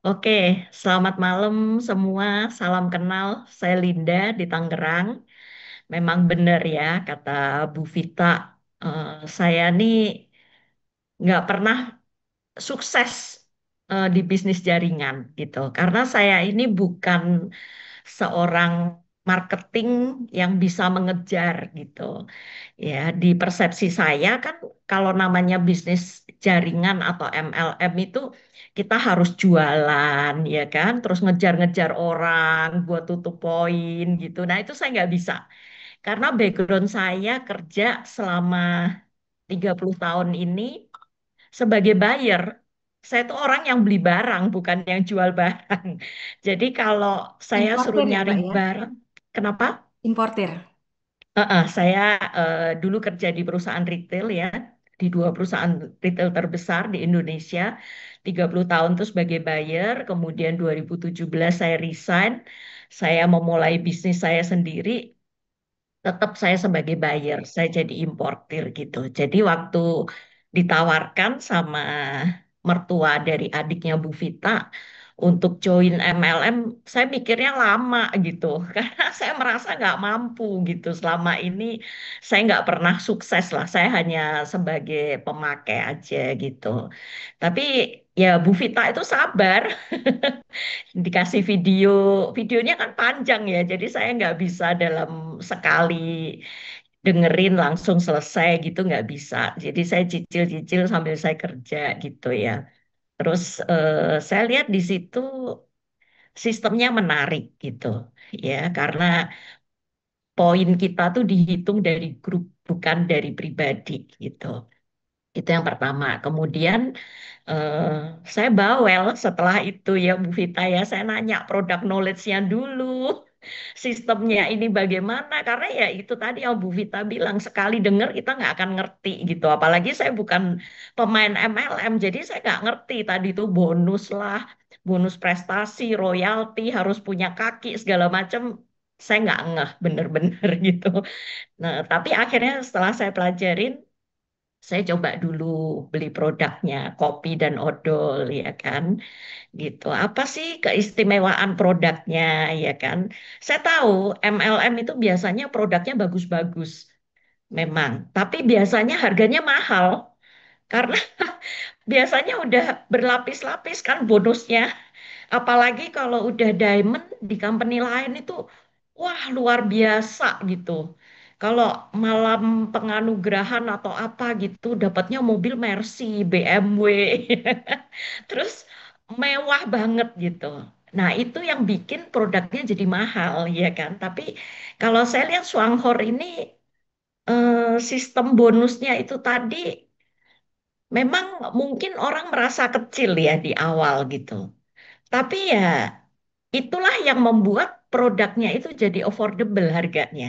Oke, selamat malam semua. Salam kenal. Saya Linda di Tangerang. Memang benar ya, kata Bu Vita. eh, saya nih nggak pernah sukses di bisnis jaringan gitu. Karena saya ini bukan seorang marketing yang bisa mengejar gitu. Ya, di persepsi saya kan kalau namanya bisnis jaringan atau MLM itu kita harus jualan ya kan, terus ngejar-ngejar orang buat tutup poin gitu. Nah, itu saya nggak bisa. Karena background saya kerja selama 30 tahun ini sebagai buyer. Saya tuh orang yang beli barang, bukan yang jual barang. Jadi kalau saya suruh Importir ya, nyari Mbak ya? barang, kenapa? Importir. Saya dulu kerja di perusahaan retail ya, di dua perusahaan retail terbesar di Indonesia, 30 tahun itu sebagai buyer, kemudian 2017 saya resign, saya memulai bisnis saya sendiri, tetap saya sebagai buyer, saya jadi importir gitu. Jadi waktu ditawarkan sama mertua dari adiknya Bu Vita untuk join MLM, saya mikirnya lama gitu, karena saya merasa nggak mampu gitu. Selama ini saya nggak pernah sukses lah, saya hanya sebagai pemakai aja gitu. Tapi ya Bu Vita itu sabar, dikasih videonya kan panjang ya, jadi saya nggak bisa dalam sekali dengerin langsung selesai gitu nggak bisa. Jadi saya cicil-cicil sambil saya kerja gitu ya. Terus saya lihat di situ sistemnya menarik gitu ya, karena poin kita tuh dihitung dari grup bukan dari pribadi gitu. Itu yang pertama. Kemudian eh, saya bawel setelah itu ya Bu Vita ya, saya nanya produk knowledge-nya dulu. Sistemnya ini bagaimana? Karena ya itu tadi yang Bu Vita bilang, sekali dengar kita nggak akan ngerti gitu. Apalagi saya bukan pemain MLM, jadi saya nggak ngerti tadi itu bonus lah, bonus prestasi, royalti, harus punya kaki segala macam. Saya nggak ngeh bener-bener gitu. Nah, tapi akhirnya setelah saya pelajarin, saya coba dulu beli produknya, kopi dan odol ya kan gitu. Apa sih keistimewaan produknya ya kan? Saya tahu MLM itu biasanya produknya bagus-bagus memang, tapi biasanya harganya mahal karena biasanya udah berlapis-lapis kan bonusnya. Apalagi kalau udah diamond di company lain itu, wah luar biasa gitu. Kalau malam penganugerahan atau apa gitu, dapatnya mobil Mercy, BMW, terus mewah banget gitu. Nah itu yang bikin produknya jadi mahal ya kan. Tapi kalau saya lihat Swanghor ini sistem bonusnya itu tadi memang mungkin orang merasa kecil ya di awal gitu. Tapi ya itulah yang membuat produknya itu jadi affordable harganya.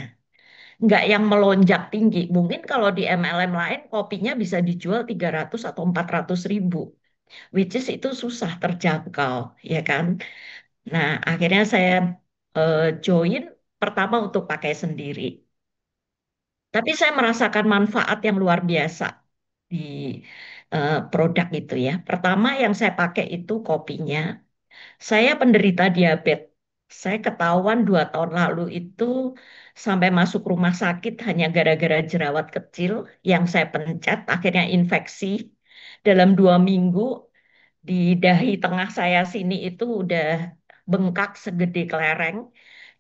Nggak yang melonjak tinggi. Mungkin kalau di MLM lain kopinya bisa dijual 300 atau 400 ribu. Which is itu susah terjangkau, ya kan? Nah, akhirnya saya join pertama untuk pakai sendiri. Tapi saya merasakan manfaat yang luar biasa di produk itu ya. Pertama yang saya pakai itu kopinya. Saya penderita diabetes. Saya ketahuan 2 tahun lalu itu sampai masuk rumah sakit hanya gara-gara jerawat kecil yang saya pencet, akhirnya infeksi. Dalam 2 minggu di dahi tengah saya sini itu udah bengkak segede kelereng.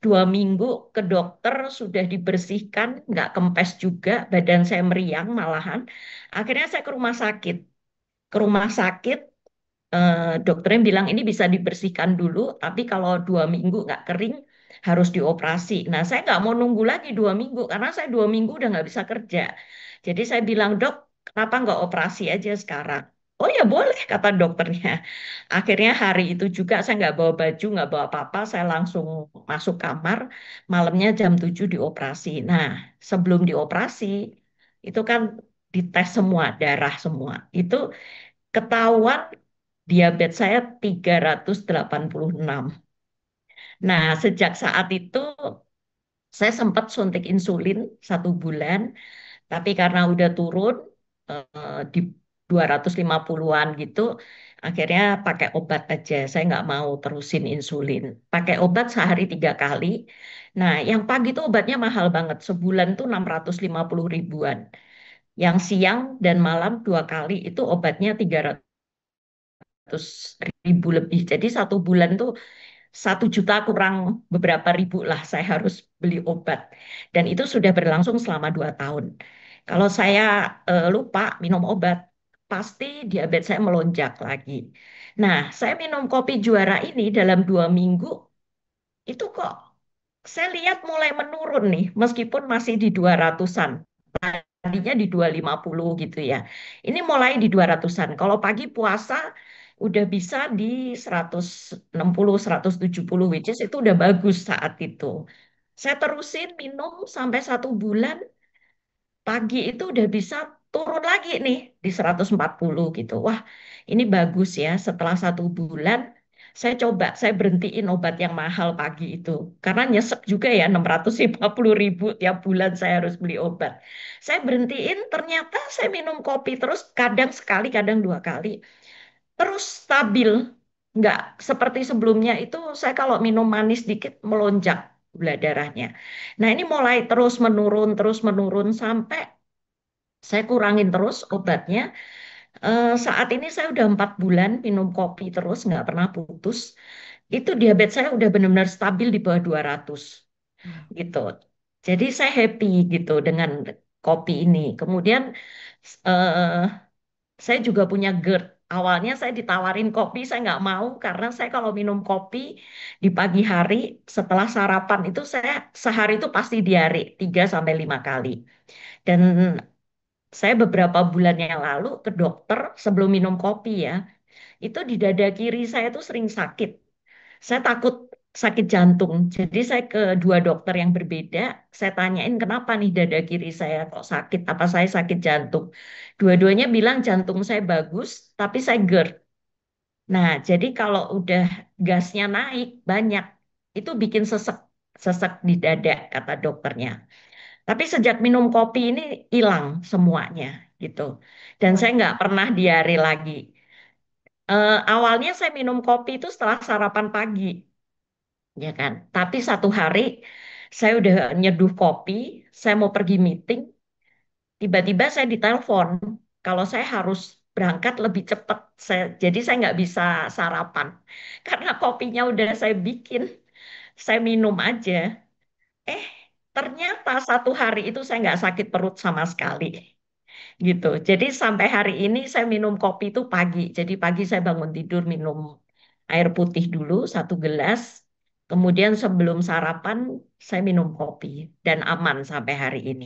2 minggu ke dokter sudah dibersihkan, nggak kempes juga, badan saya meriang malahan. Akhirnya saya ke rumah sakit. Ke rumah sakit dokternya bilang ini bisa dibersihkan dulu, tapi kalau 2 minggu nggak kering harus dioperasi. Nah, saya nggak mau nunggu lagi 2 minggu karena saya 2 minggu udah nggak bisa kerja. Jadi saya bilang, dok, kenapa nggak operasi aja sekarang? Oh ya boleh, kata dokternya. Akhirnya hari itu juga saya nggak bawa baju, nggak bawa apa-apa, saya langsung masuk kamar. Malamnya jam 7 dioperasi. Nah, sebelum dioperasi itu kan dites semua, darah semua. Itu ketahuan diabetes saya 386. Nah, sejak saat itu saya sempat suntik insulin 1 bulan, tapi karena udah turun di 250-an gitu, Akhirnya pakai obat aja. Saya nggak mau terusin insulin. Pakai obat sehari 3 kali. Nah, yang pagi itu obatnya mahal banget. Sebulan tuh 650 ribuan. Yang siang dan malam 2 kali itu obatnya 300 ribu lebih. Jadi 1 bulan tuh 1 juta kurang beberapa ribu lah saya harus beli obat. Dan itu sudah berlangsung selama 2 tahun. Kalau saya lupa minum obat, pasti diabetes saya melonjak lagi. Nah, saya minum kopi juara ini dalam 2 minggu, itu kok saya lihat mulai menurun nih, meskipun masih di 200-an. Tadinya di 250 gitu ya. Ini mulai di 200-an. Kalau pagi puasa udah bisa di 160, 170, which is itu udah bagus saat itu. Saya terusin minum sampai 1 bulan, pagi itu udah bisa turun lagi nih di 140 gitu. Wah, ini bagus ya. Setelah 1 bulan, saya coba, saya berhentiin obat yang mahal pagi itu. Karena nyesek juga ya, 650 ribu tiap bulan saya harus beli obat. Saya berhentiin, ternyata saya minum kopi terus, kadang sekali, kadang 2 kali. Terus stabil. Nggak seperti sebelumnya itu, saya kalau minum manis dikit melonjak gula darahnya. Nah, ini mulai terus menurun sampai saya kurangin terus obatnya. Saat ini saya udah 4 bulan minum kopi terus, nggak pernah putus. Itu diabetes saya udah benar-benar stabil di bawah 200 gitu. Jadi saya happy gitu dengan kopi ini. Kemudian eh, saya juga punya GERD. Awalnya saya ditawarin kopi, saya nggak mau karena saya kalau minum kopi di pagi hari setelah sarapan itu saya sehari itu pasti diare 3 sampai 5 kali. Dan saya beberapa bulan yang lalu ke dokter sebelum minum kopi ya, itu di dada kiri saya tuh sering sakit. Saya takut sakit jantung. Jadi saya ke dua dokter yang berbeda, saya tanyain kenapa nih dada kiri saya kok sakit, apa saya sakit jantung. Dua-duanya bilang jantung saya bagus, tapi saya GERD. Nah, jadi kalau udah gasnya naik banyak, itu bikin sesek, sesek di dada, kata dokternya. Tapi sejak minum kopi ini hilang semuanya gitu. Dan Wah, saya nggak pernah diare lagi. Awalnya saya minum kopi itu setelah sarapan pagi, ya kan. Tapi satu hari saya udah nyeduh kopi, saya mau pergi meeting, tiba-tiba saya ditelepon. Kalau saya harus berangkat lebih cepat, jadi saya nggak bisa sarapan karena kopinya udah saya bikin, saya minum aja. Eh, ternyata satu hari itu saya nggak sakit perut sama sekali. Gitu. Jadi sampai hari ini saya minum kopi itu pagi. Jadi pagi saya bangun tidur minum air putih dulu 1 gelas. Kemudian sebelum sarapan saya minum kopi dan aman sampai hari ini.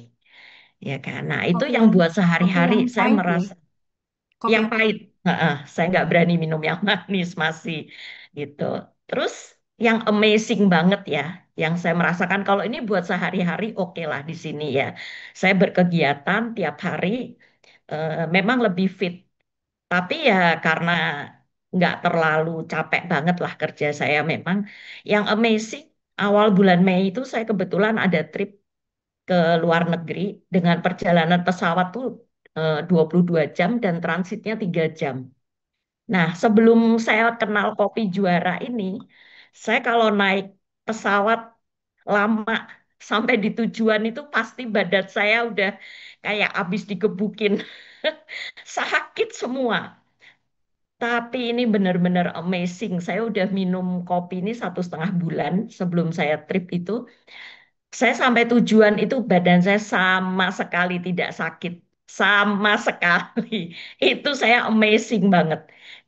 Ya kan. Nah, itu kopi yang yang buat kopi sehari-hari yang saya pahit ya. merasa Kopi yang yang pahit. Heeh, saya nggak berani minum yang manis masih gitu. Terus yang amazing banget ya, yang saya merasakan kalau ini buat sehari-hari oke lah di sini ya. Saya berkegiatan tiap hari, memang lebih fit. Tapi ya karena nggak terlalu capek banget lah kerja saya memang. Yang amazing, awal bulan Mei itu saya kebetulan ada trip ke luar negeri dengan perjalanan pesawat tuh 22 jam dan transitnya 3 jam. Nah, sebelum saya kenal kopi juara ini, saya kalau naik pesawat lama sampai di tujuan itu pasti badan saya udah kayak habis digebukin. Sakit semua. Tapi ini benar-benar amazing. Saya udah minum kopi ini 1,5 bulan sebelum saya trip itu. Saya sampai tujuan itu badan saya sama sekali tidak sakit. Sama sekali. Itu saya amazing banget.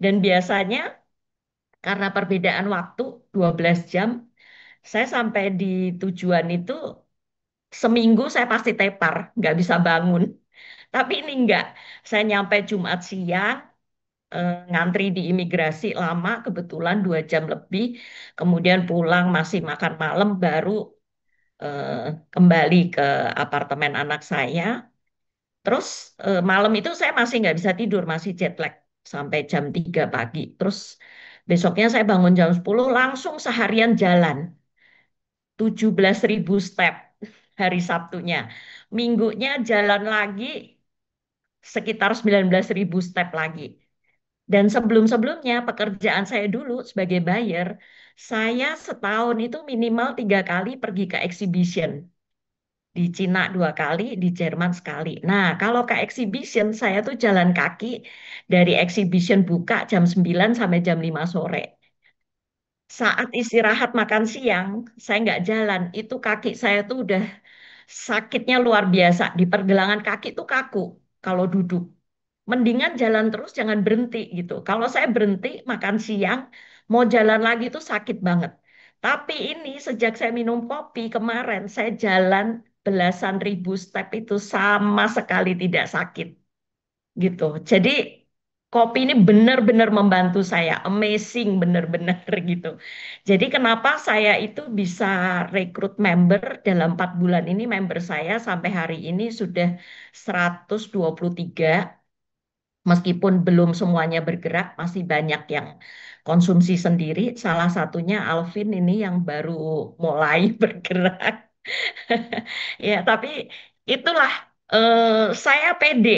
Dan biasanya karena perbedaan waktu 12 jam, saya sampai di tujuan itu seminggu saya pasti tepar, nggak bisa bangun. Tapi ini enggak. Saya nyampe Jumat siang, ngantri di imigrasi lama, kebetulan 2 jam lebih. Kemudian pulang masih makan malam, baru eh, kembali ke apartemen anak saya. Terus malam itu saya masih nggak bisa tidur, masih jet lag sampai jam 3 pagi. Terus besoknya saya bangun jam 10, langsung seharian jalan. 17 ribu step hari Sabtunya. Minggunya jalan lagi sekitar 19 ribu step lagi. Dan sebelum-sebelumnya pekerjaan saya dulu sebagai buyer, saya setahun itu minimal 3 kali pergi ke exhibition. Di Cina 2 kali, di Jerman sekali. Nah, kalau ke exhibition, saya tuh jalan kaki dari exhibition buka jam 9 sampai jam 5 sore. Saat istirahat makan siang, saya nggak jalan. Itu kaki saya tuh udah sakitnya luar biasa. Di pergelangan kaki tuh kaku kalau duduk. Mendingan jalan terus, jangan berhenti gitu. Kalau saya berhenti makan siang, mau jalan lagi tuh sakit banget. Tapi ini sejak saya minum kopi kemarin, saya jalan belasan ribu step itu sama sekali tidak sakit gitu. Jadi kopi ini benar-benar membantu saya, amazing benar-benar gitu. Jadi kenapa saya itu bisa rekrut member dalam 4 bulan ini, member saya sampai hari ini sudah 123. Meskipun belum semuanya bergerak, masih banyak yang konsumsi sendiri. Salah satunya Alvin ini yang baru mulai bergerak. Ya, tapi itulah saya pede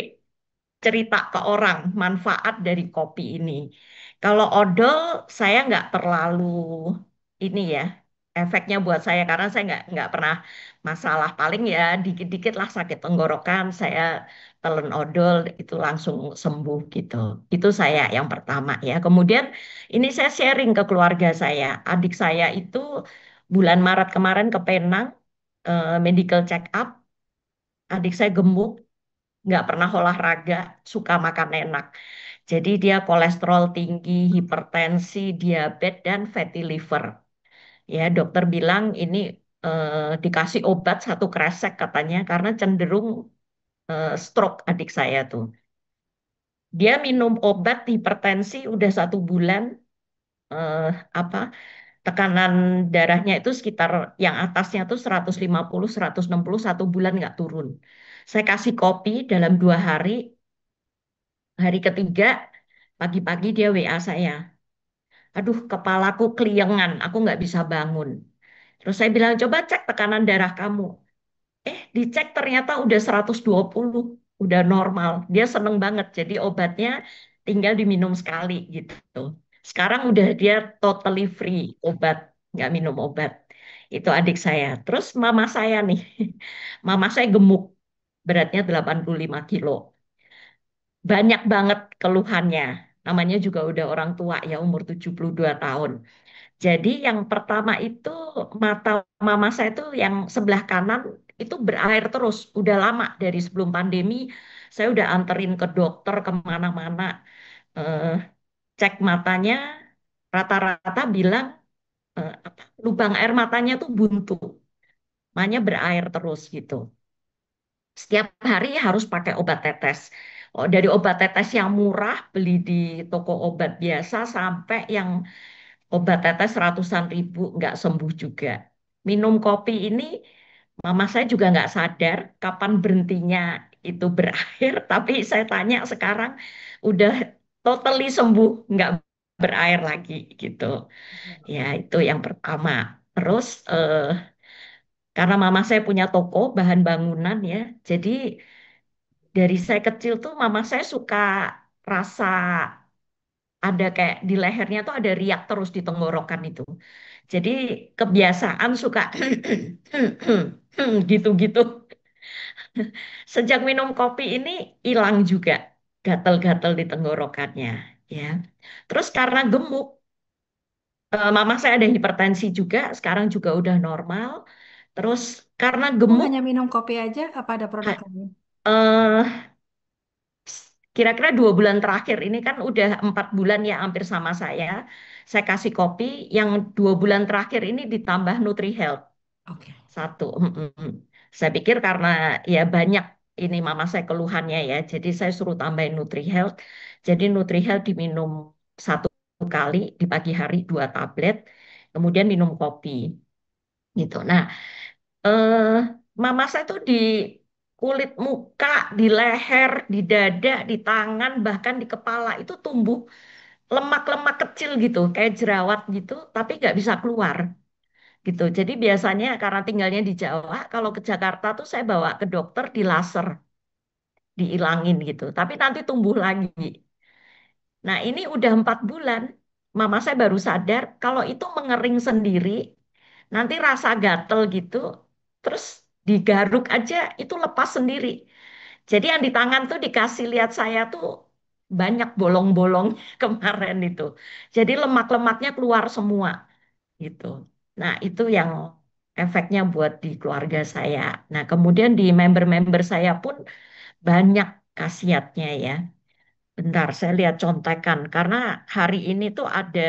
cerita ke orang manfaat dari kopi ini. Kalau odol saya nggak terlalu ini ya efeknya buat saya karena saya nggak pernah masalah paling ya dikit-dikit lah sakit tenggorokan saya telen odol itu langsung sembuh gitu. Itu saya yang pertama ya. Kemudian ini saya sharing ke keluarga saya. Adik saya itu bulan Maret kemarin ke Penang medical check up. Adik saya gemuk nggak pernah olahraga, suka makan enak. Jadi dia kolesterol tinggi, hipertensi, diabetes, dan fatty liver. Ya, dokter bilang ini dikasih obat 1 kresek katanya karena cenderung stroke adik saya tuh. Dia minum obat hipertensi udah 1 bulan, eh, apa tekanan darahnya itu sekitar yang atasnya tuh 150, 160 1 bulan nggak turun. Saya kasih kopi dalam 2 hari. Hari ketiga, pagi-pagi dia WA saya. Aduh, kepalaku keliengan, aku nggak bisa bangun. Terus saya bilang, coba cek tekanan darah kamu. Dicek ternyata udah 120, udah normal. Dia seneng banget, jadi obatnya tinggal diminum sekali gitu. Sekarang udah dia totally free obat, nggak minum obat. Itu adik saya. Terus mama saya nih, mama saya gemuk, beratnya 85 kilo. Banyak banget keluhannya. Namanya juga udah orang tua ya, umur 72 tahun. Jadi yang pertama itu mata mama saya tuh yang sebelah kanan itu berair terus. Udah lama dari sebelum pandemi. Saya udah anterin ke dokter kemana-mana. eh, Cek matanya rata-rata bilang lubang air matanya tuh buntu. Makanya berair terus gitu. Setiap hari harus pakai obat tetes. Oh, dari obat tetes yang murah beli di toko obat biasa sampai yang obat tetes ratusan ribu nggak sembuh juga. Minum kopi ini, mama saya juga nggak sadar kapan berhentinya itu berair. Tapi saya tanya sekarang udah totally sembuh, nggak berair lagi gitu. Ya itu yang pertama. Terus karena mama saya punya toko bahan bangunan ya, jadi dari saya kecil tuh mama saya suka rasa ada kayak di lehernya tuh ada riak terus di tenggorokan itu. Jadi kebiasaan suka gitu-gitu. Sejak minum kopi ini hilang juga gatal-gatal di tenggorokannya ya. Terus karena gemuk, mama saya ada hipertensi juga, sekarang juga udah normal. Terus karena Oh, gemuk, hanya minum kopi aja, apa ada produk ha- lain? eh, kira-kira 2 bulan terakhir ini kan udah 4 bulan ya hampir sama saya. Saya kasih kopi, yang 2 bulan terakhir ini ditambah NutriHealth Oke. satu. Saya pikir karena ya banyak ini mama saya keluhannya ya, jadi saya suruh tambahin NutriHealth. Jadi NutriHealth diminum 1 kali di pagi hari 2 tablet, kemudian minum kopi gitu. Nah, eh, mama saya tuh di kulit muka, di leher, di dada, di tangan, bahkan di kepala itu tumbuh lemak-lemak kecil gitu, kayak jerawat gitu, tapi nggak bisa keluar gitu. Jadi biasanya karena tinggalnya di Jawa, kalau ke Jakarta tuh saya bawa ke dokter di laser, dihilangin gitu. Tapi nanti tumbuh lagi. Nah, ini udah 4 bulan. Mama saya baru sadar kalau itu mengering sendiri, nanti rasa gatel gitu, terus digaruk aja itu lepas sendiri. Jadi yang di tangan tuh dikasih lihat saya tuh banyak bolong-bolong kemarin itu. Jadi lemak-lemaknya keluar semua gitu. Nah, itu yang efeknya buat di keluarga saya. Nah, kemudian di member-member saya pun banyak khasiatnya ya. Bentar, saya lihat contekan. Karena hari ini tuh ada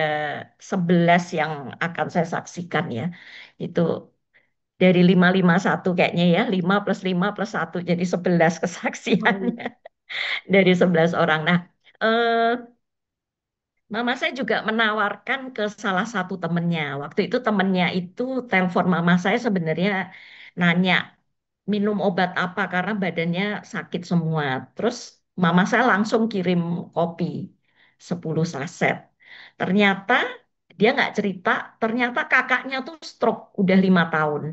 11 yang akan saya saksikan ya. Itu dari 551 kayaknya ya. 5 + 5 + 1. Jadi 11 Baik. kesaksiannya dari 11 orang. Nah, eh, mama saya juga menawarkan ke salah satu temennya. Waktu itu temennya itu telepon mama saya sebenarnya nanya minum obat apa karena badannya sakit semua. Terus mama saya langsung kirim kopi 10 saset. Ternyata dia nggak cerita, ternyata kakaknya tuh stroke udah 5 tahun.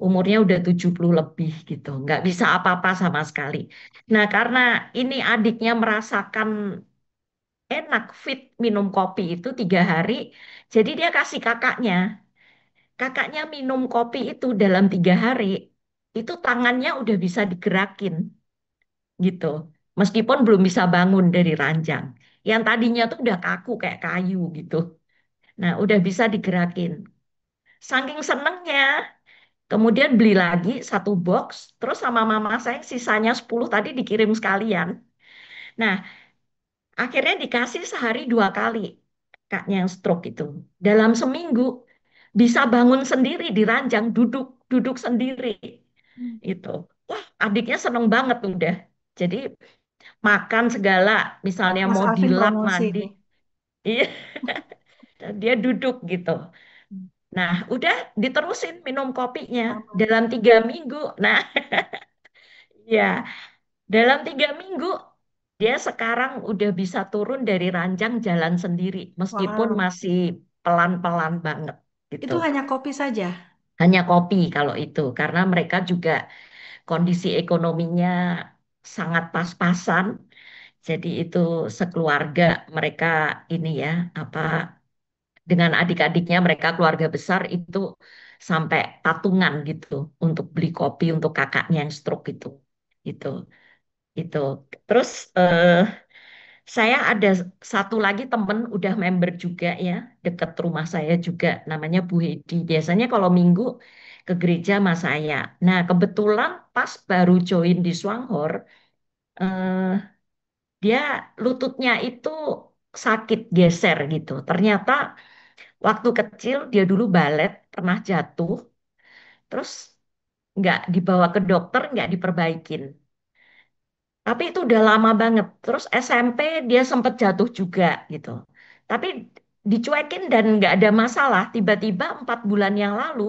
Umurnya udah 70 lebih gitu. Nggak bisa apa-apa sama sekali. Nah karena ini adiknya merasakan enak fit minum kopi itu 3 hari. Jadi dia kasih kakaknya. Kakaknya minum kopi itu dalam 3 hari. Itu tangannya udah bisa digerakin gitu. Meskipun belum bisa bangun dari ranjang. Yang tadinya tuh udah kaku kayak kayu gitu. Nah udah bisa digerakin. Saking senengnya. Kemudian beli lagi 1 box. Terus sama mama saya sisanya 10 tadi dikirim sekalian. Nah akhirnya dikasih sehari 2 kali kakaknya yang stroke itu. Dalam seminggu bisa bangun sendiri di ranjang, duduk duduk sendiri Hmm. itu. Wah, adiknya seneng banget udah. Jadi makan segala, misalnya Mas mau Alvin dilap promosi mandi, ini. iya, dia duduk gitu. Hmm. Nah, udah diterusin minum kopinya Aman. dalam 3 minggu. Nah, ya dalam 3 minggu dia sekarang udah bisa turun dari ranjang jalan sendiri, meskipun Wow. masih pelan-pelan banget gitu. Itu hanya kopi saja. Hanya kopi kalau itu, karena mereka juga kondisi ekonominya sangat pas-pasan. Jadi itu sekeluarga mereka ini ya, apa dengan adik-adiknya mereka keluarga besar itu sampai patungan gitu untuk beli kopi untuk kakaknya yang stroke itu. Itu itu. Terus saya ada satu lagi temen udah member juga ya, deket rumah saya juga namanya Bu Hedi. Biasanya kalau minggu ke gereja sama saya. Nah, kebetulan pas baru join di Swanghor, eh, dia lututnya itu sakit geser gitu. Ternyata waktu kecil dia dulu balet, pernah jatuh, terus nggak dibawa ke dokter, nggak diperbaikin. Tapi itu udah lama banget. Terus SMP dia sempat jatuh juga gitu. Tapi dicuekin dan nggak ada masalah. Tiba-tiba 4 bulan yang lalu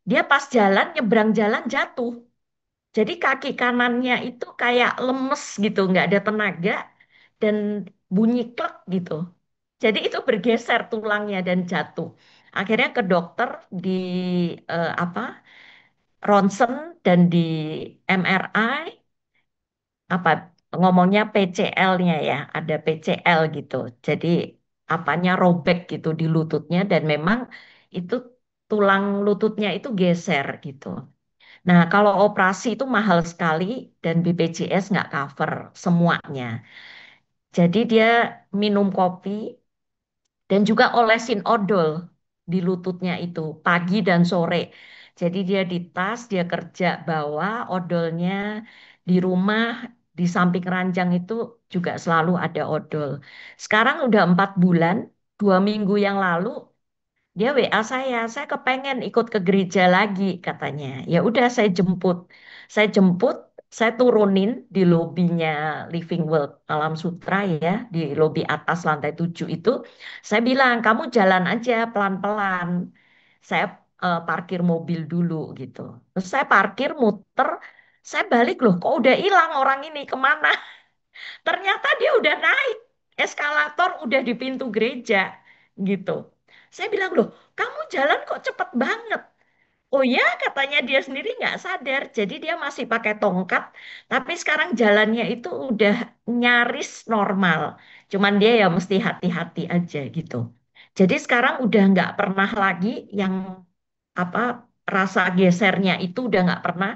dia pas jalan nyebrang jalan jatuh. Jadi kaki kanannya itu kayak lemes gitu, nggak ada tenaga dan bunyi klek gitu. Jadi itu bergeser tulangnya dan jatuh. Akhirnya ke dokter di apa ronsen dan di MRI apa ngomongnya PCL-nya ya, ada PCL gitu. Jadi apanya robek gitu di lututnya dan memang itu tulang lututnya itu geser gitu. Nah, kalau operasi itu mahal sekali dan BPJS nggak cover semuanya. Jadi dia minum kopi dan juga olesin odol di lututnya itu pagi dan sore. Jadi dia di tas, dia kerja bawa odolnya di rumah, di samping ranjang itu juga selalu ada odol. Sekarang udah 4 bulan, 2 minggu yang lalu dia WA saya kepengen ikut ke gereja lagi katanya. Ya udah saya jemput, saya turunin di lobinya Living World Alam Sutra ya, di lobi atas lantai 7 itu. Saya bilang kamu jalan aja pelan-pelan. Saya parkir mobil dulu gitu. Terus saya parkir muter, saya balik loh, kok udah hilang orang ini kemana? Ternyata dia udah naik eskalator, udah di pintu gereja gitu. Saya bilang, loh, kamu jalan kok cepet banget? Oh ya, katanya dia sendiri nggak sadar. Jadi dia masih pakai tongkat, tapi sekarang jalannya itu udah nyaris normal. Cuman dia ya mesti hati-hati aja gitu. Jadi sekarang udah nggak pernah lagi yang apa rasa gesernya itu udah nggak pernah.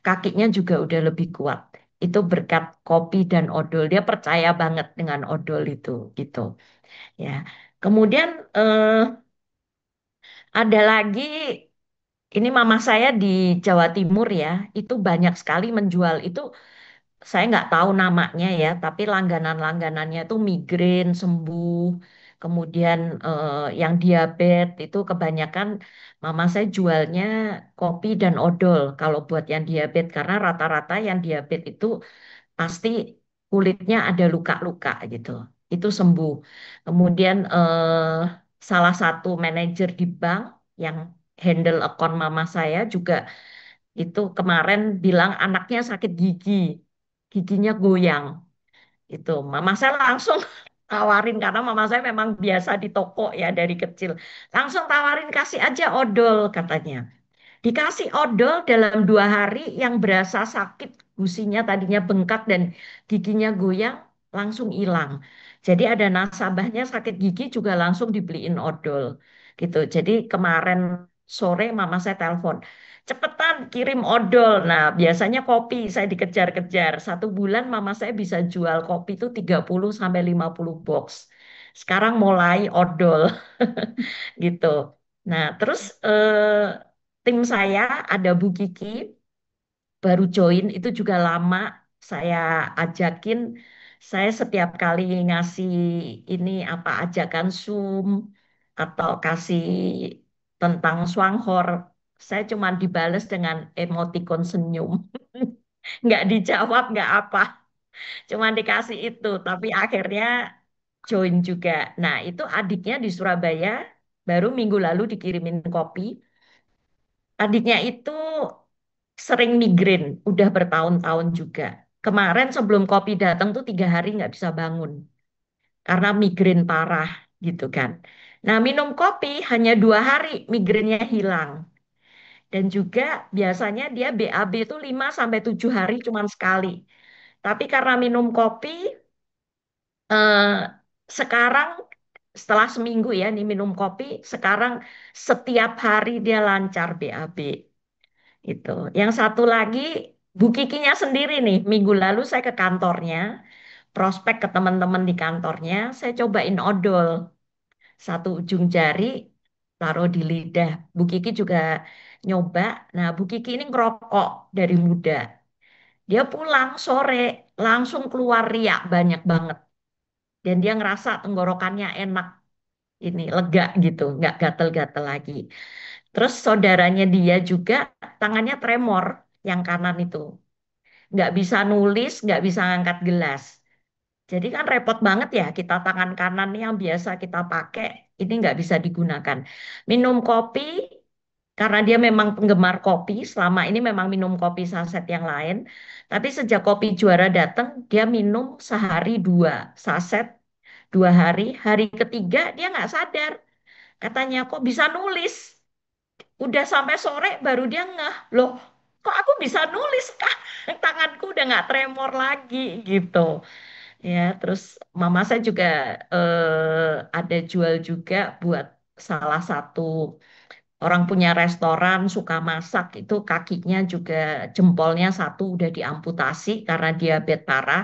Kakinya juga udah lebih kuat. Itu berkat kopi dan odol. Dia percaya banget dengan odol itu gitu. Ya. Kemudian ada lagi. Ini mama saya di Jawa Timur ya, itu banyak sekali menjual itu. Saya nggak tahu namanya ya, tapi langganan-langganannya itu migrain sembuh. Kemudian yang diabetes itu kebanyakan mama saya jualnya kopi dan odol kalau buat yang diabetes karena rata-rata yang diabetes itu pasti kulitnya ada luka-luka gitu. Itu sembuh. Kemudian salah satu manajer di bank yang handle akun mama saya juga itu kemarin bilang anaknya sakit gigi, giginya goyang. Itu mama saya langsung tawarin karena mama saya memang biasa di toko ya dari kecil. Langsung tawarin kasih aja odol katanya. Dikasih odol dalam 2 hari yang berasa sakit gusinya tadinya bengkak dan giginya goyang langsung hilang. Jadi ada nasabahnya sakit gigi juga langsung dibeliin odol gitu. Jadi kemarin sore mama saya telepon, cepetan kirim odol. Nah biasanya kopi saya dikejar-kejar. 1 bulan mama saya bisa jual kopi itu 30 sampai 50 box. Sekarang mulai odol gitu. Nah, terus tim saya ada Bu Kiki baru join itu juga lama saya ajakin. Saya setiap kali ngasih ini apa ajakan Zoom atau kasih tentang Swanghor, saya cuma dibales dengan emoticon senyum. Nggak dijawab, nggak apa. Cuma dikasih itu, tapi akhirnya join juga. Nah, itu adiknya di Surabaya baru minggu lalu dikirimin kopi. Adiknya itu sering migrain, udah bertahun-tahun juga. Kemarin sebelum kopi datang tuh 3 hari nggak bisa bangun karena migrain parah gitu kan. Nah minum kopi hanya 2 hari migrainnya hilang. Dan juga biasanya dia BAB itu 5 sampai 7 hari cuman sekali. Tapi karena minum kopi eh, sekarang setelah seminggu ya nih minum kopi, sekarang setiap hari dia lancar BAB. Itu. Yang satu lagi, Bu Kikinya sendiri nih, minggu lalu saya ke kantornya, prospek ke teman-teman di kantornya, saya cobain odol. Satu ujung jari, taruh di lidah. Bu Kiki juga nyoba. Nah, Bu Kiki ini ngerokok dari muda. Dia pulang sore, langsung keluar riak banyak banget. Dan dia ngerasa tenggorokannya enak, ini lega gitu, nggak gatel-gatel lagi. Terus saudaranya dia juga tangannya tremor, yang kanan itu. Nggak bisa nulis, nggak bisa ngangkat gelas. Jadi kan repot banget ya kita tangan kanan yang biasa kita pakai ini nggak bisa digunakan. Minum kopi karena dia memang penggemar kopi, selama ini memang minum kopi saset yang lain. Tapi sejak kopi juara datang, dia minum sehari 2 saset, 2 hari. Hari ketiga dia nggak sadar. Katanya kok bisa nulis. Udah sampai sore baru dia ngeh. Loh, kok aku bisa nulis kah? Tanganku udah nggak tremor lagi gitu. Ya, terus mama saya juga ada jual juga buat salah satu orang punya restoran suka masak itu kakinya juga jempolnya satu udah diamputasi karena diabetes parah.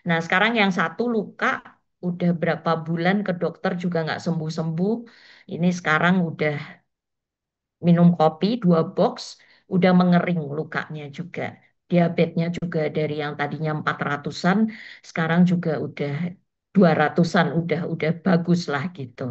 Nah, sekarang yang satu luka udah berapa bulan ke dokter juga nggak sembuh-sembuh. Ini sekarang udah minum kopi 2 box udah mengering lukanya juga. Diabetesnya juga dari yang tadinya 400-an sekarang juga udah 200-an udah bagus lah gitu.